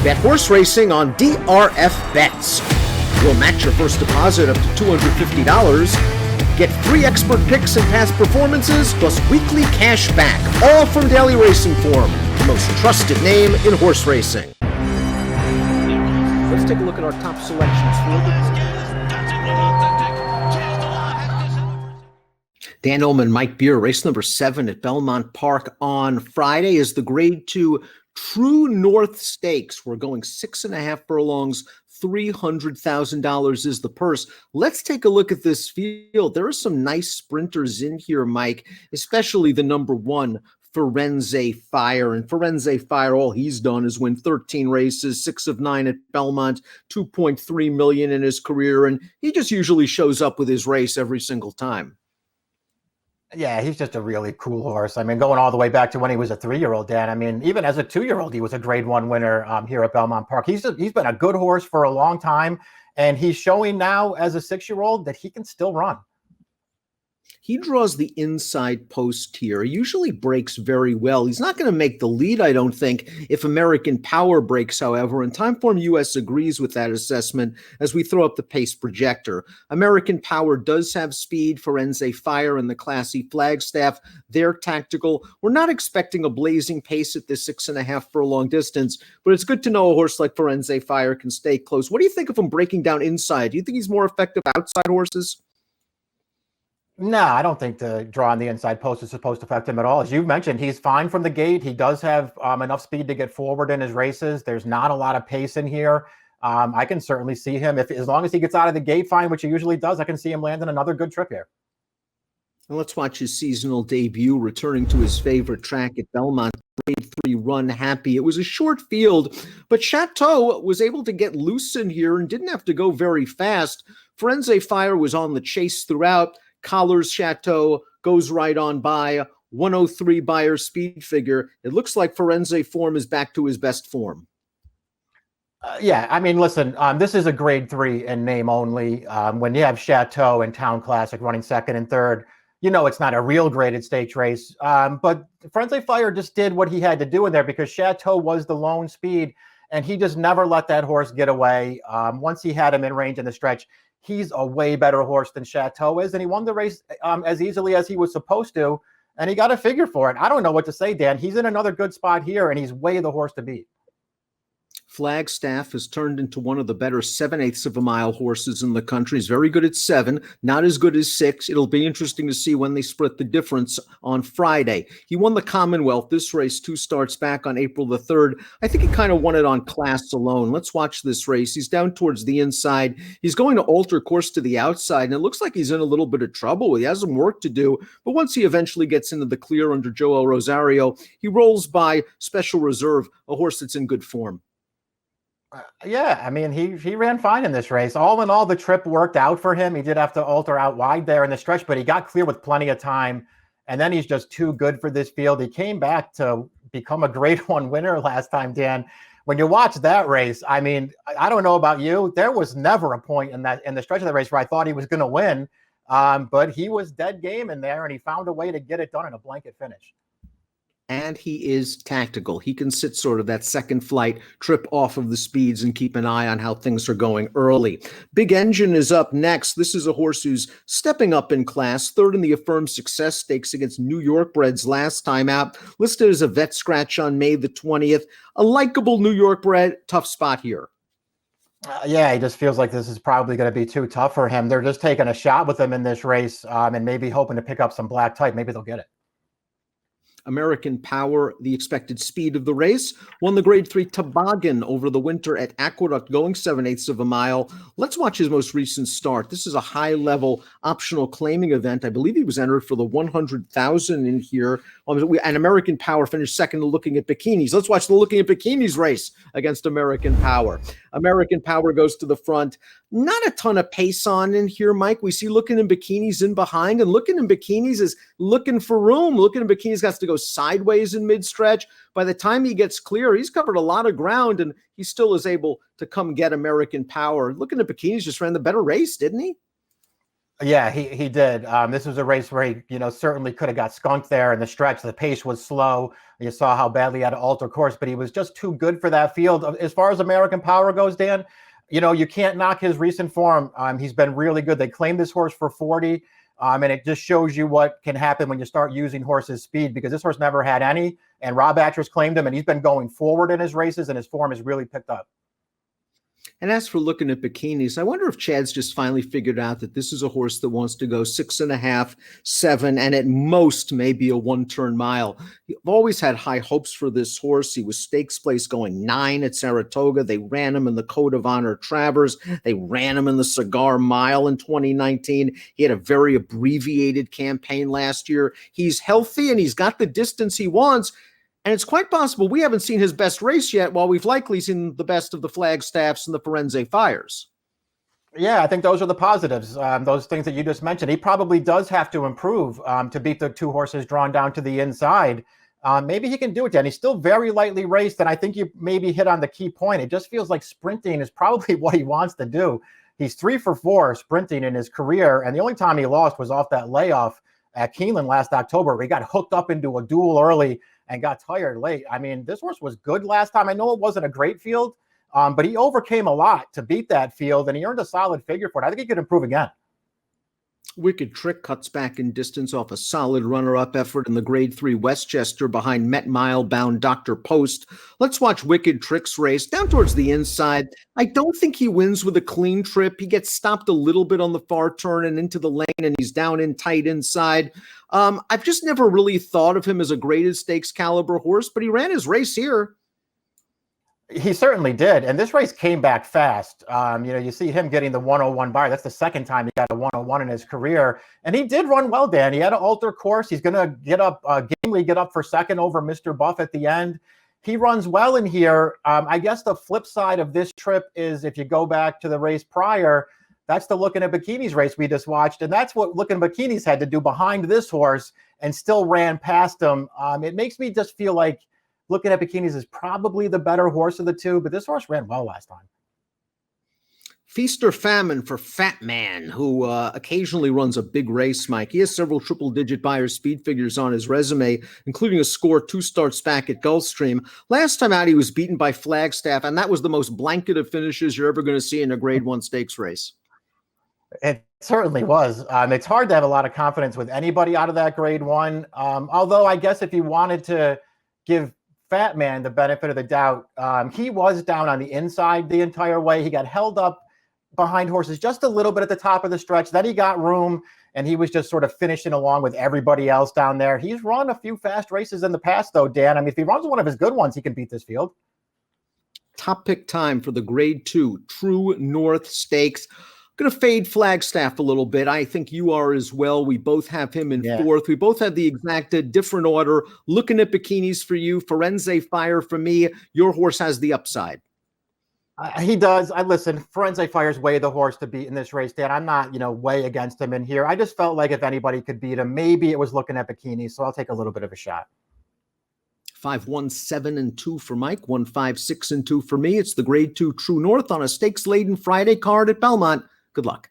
Bet horse racing on DRF Bets. We'll match your first deposit up to $250. Get free expert picks and past performances, plus weekly cash back, all from Daily Racing Form, the most trusted name in horse racing. Let's take a look at our top selections for the Dan Illman, Mike Beer, race number 7 at Belmont Park on Friday is the Grade 2 True North Stakes. We're going 6.5 furlongs, $300,000 is the purse. Let's take a look at this field. There are some nice sprinters in here, Mike, especially the number 1, Firenze Fire. And Firenze Fire, all he's done is win 13 races, 6 of 9 at Belmont, $2.3 million in his career, and he just usually shows up with his race every single time. Yeah, he's just a really cool horse. I mean, going all the way back to when he was a 3-year-old, Dan. I mean, even as a 2-year-old, he was a Grade 1 winner here at Belmont Park. He's been a good horse for a long time, and he's showing now as a 6-year-old that he can still run. He draws the inside post here. He usually breaks very well. He's not going to make the lead, I don't think, if American Power breaks, however, and Timeform US agrees with that assessment as we throw up the pace projector. American Power does have speed. Firenze Fire and the Classy Flagstaff, they're tactical. We're not expecting a blazing pace at this 6.5 furlong distance, but it's good to know a horse like Firenze Fire can stay close. What do you think of him breaking down inside? Do you think he's more effective outside horses? No, I don't think the draw on the inside post is supposed to affect him at all. As you mentioned, he's fine from the gate. He does have enough speed to get forward in his races. There's not a lot of pace in here. I can certainly see him, as long as he gets out of the gate fine, which he usually does, I can see him landing another good trip here. And let's watch his seasonal debut, returning to his favorite track at Belmont, Grade 3 Run Happy. It was a short field, but Chateau was able to get loose in here and didn't have to go very fast. Firenze Fire was on the chase throughout. Collars Chateau goes right on by, 103 Beyer speed figure. It looks like Firenze form is back to his best form. Yeah, I mean, listen, this is a Grade 3 in name only. When you have Chateau and Town Classic running second and third, you know it's not a real graded stakes race. But Firenze Fire just did what he had to do in there because Chateau was the lone speed, and he just never let that horse get away. Once he had him in range in the stretch, he's a way better horse than Chateau is, and he won the race as easily as he was supposed to, and he got a figure for it. I don't know what to say, Dan. He's in another good spot here, and he's way the horse to beat. Flagstaff has turned into one of the better 7/8 of a mile horses in the country. He's very good at 7, not as good as 6. It'll be interesting to see when they split the difference on Friday. He won the Commonwealth. This race 2 starts back on April the 3rd. I think he kind of won it on class alone. Let's watch this race. He's down towards the inside. He's going to alter course to the outside, and it looks like he's in a little bit of trouble. He has some work to do, but once he eventually gets into the clear under Joel Rosario, he rolls by Special Reserve, a horse that's in good form. Yeah, I mean, he ran fine in this race. All in all, the trip worked out for him. He did have to alter out wide there in the stretch, but he got clear with plenty of time. And then he's just too good for this field. He came back to become a Grade 1 winner last time, Dan. When you watch that race, I mean, I don't know about you. There was never a point in the stretch of the race where I thought he was going to win. But he was dead game in there, and he found a way to get it done in a blanket finish. And he is tactical. He can sit sort of that second flight, trip off of the speeds, and keep an eye on how things are going early. Big Engine is up next. This is a horse who's stepping up in class, 3rd in the Affirmed Success Stakes against New York breds last time out. Listed as a vet scratch on May the 20th. A likable New York bred, tough spot here. Yeah, he just feels like this is probably going to be too tough for him. They're just taking a shot with him in this race and maybe hoping to pick up some black type. Maybe they'll get it. American Power, the expected speed of the race, won the Grade 3 Toboggan over the winter at Aqueduct, going 7/8 of a mile. Let's watch his most recent start. This is a high-level optional claiming event. I believe he was entered for the 100,000 in here. And American Power finished second to Looking at Bikinis. Let's watch the Looking at Bikinis race against American Power. American Power goes to the front. Not a ton of pace on in here, Mike. We see Looking in Bikinis in behind, and Looking in Bikinis is looking for room. Looking in Bikinis has to go sideways in mid-stretch. By the time he gets clear, he's covered a lot of ground, and he still is able to come get American Power. Looking at Bikinis just ran the better race, didn't he? Yeah, he did. This was a race where he, certainly could have got skunked there in the stretch. The pace was slow. You saw how badly he had to alter course, but he was just too good for that field. As far as American Power goes, Dan, you can't knock his recent form. He's been really good. They claimed this horse for 40, and it just shows you what can happen when you start using horses' speed, because this horse never had any, and Rob Actress claimed him, and he's been going forward in his races, and his form has really picked up. And as for looking at bikinis, I wonder if Chad's just finally figured out that this is a horse that wants to go 6.5, 7, and at most maybe a 1-turn mile. I've always had high hopes for this horse. He was stakes place going 9 at Saratoga. They ran him in the Code of Honor Travers. They ran him in the Cigar Mile in 2019. He had a very abbreviated campaign last year. He's healthy and he's got the distance he wants. And it's quite possible we haven't seen his best race yet, while we've likely seen the best of the Flagstaffs and the Firenze Fires. Yeah, I think those are the positives. Those things that you just mentioned. He probably does have to improve to beat the two horses drawn down to the inside. Maybe he can do it, Dan. He's still very lightly raced, and I think you maybe hit on the key point. It just feels like sprinting is probably what he wants to do. He's 3 for 4 sprinting in his career, and the only time he lost was off that layoff at Keeneland last October, where he got hooked up into a duel early and got tired late. I mean, this horse was good last time. I know it wasn't a great field, but he overcame a lot to beat that field, and he earned a solid figure for it. I think he could improve again. Wicked Trick cuts back in distance off a solid runner-up effort in the Grade 3 Westchester behind Met Mile-bound Dr. Post. Let's watch Wicked Trick's race down towards the inside. I don't think he wins with a clean trip. He gets stopped a little bit on the far turn and into the lane, and he's down in tight inside. I've just never really thought of him as a graded stakes caliber horse, but he ran his race here. He certainly did. And this race came back fast. You see him getting the 101 bar. That's the second time he got a 101 in his career. And he did run well, Dan. He had to alter course. He's going to get up, gamely get up for second over Mr. Buff at the end. He runs well in here. I guess the flip side of this trip is, if you go back to the race prior, that's the Looking at Bikinis race we just watched. And that's what Looking at Bikinis had to do behind this horse and still ran past him. It makes me just feel like Looking at Bikinis is probably the better horse of the two, but this horse ran well last time. Feast or Famine for Fat Man, who occasionally runs a big race, Mike. He has several triple-digit Beyer speed figures on his resume, including a score 2 starts back at Gulfstream. Last time out, he was beaten by Flagstaff, and that was the most blanket of finishes you're ever going to see in a Grade 1 stakes race. It certainly was. It's hard to have a lot of confidence with anybody out of that Grade 1, although I guess if you wanted to give Fat Man the benefit of the doubt, he was down on the inside the entire way. He got held up behind horses just a little bit at the top of the stretch. Then he got room, and he was just sort of finishing along with everybody else down there. He's run a few fast races in the past, though, Dan. I mean, if he runs one of his good ones, he can beat this field. Top pick time for the Grade 2 True North Stakes. Going to fade Flagstaff a little bit. I think you are as well. We both have him in 4th. We both have the exact different order. Looking at Bikinis for you, Firenze Fire for me. Your horse has the upside. He does. Listen, Firenze Fire's way the horse to beat in this race, Dan. I'm not, way against him in here. I just felt like if anybody could beat him, maybe it was Looking at Bikinis. So I'll take a little bit of a shot. 5-1-7-2 for Mike. 1-5-6-2 for me. It's the Grade 2 True North on a stakes-laden Friday card at Belmont. Good luck.